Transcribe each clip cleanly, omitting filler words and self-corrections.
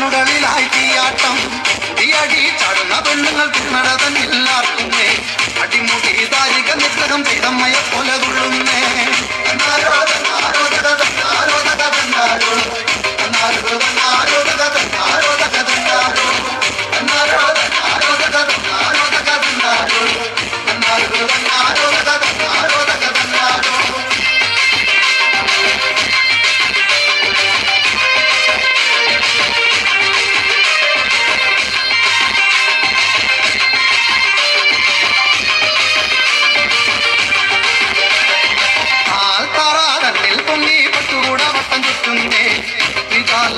കണ്ണുകളിലായി തീയാട്ടം തീയടി ചാടുന്ന പെണ്ണുങ്ങൾ തിന്നട തന്നില്ലാർക്കുന്നേ അടിമുടി ദാരിക നിഗ്രഹം പെയ്തമ്മയെ പോലെ തുള്ളുന്നേ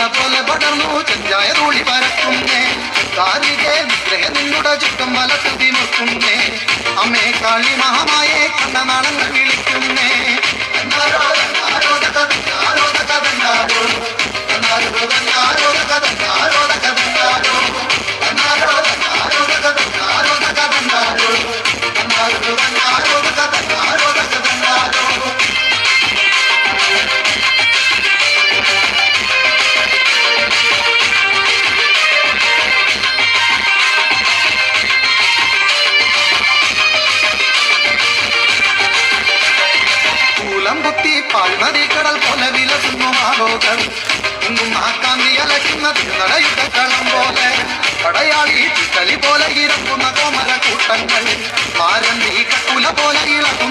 പോലെ പടർന്നു ചെഞ്ചായ തൂളി പരക്കുന്നേ കാലികെ നിഗ്രഹ നിന്നുടെ ചുറ്റും വലത്തുതി നിർത്തുന്നേ അമ്മേ കാളി മഹാമായെ കണ്ട നാളങ്ങൾ വിളിക്കുന്നേ കുത്തി പാൽനദി കടൽ പോലെ വിലസുന്നു മാലോകൾ കാന്തി അലക്കുന്ന തിരുനടയുടെ കളം പോലെ പടയാളി ചിക്കലി പോലെ ഇറക്കുന്ന കോമല കൂട്ടങ്ങൾ മാരന്തി കക്കുല പോലെ ഇളകും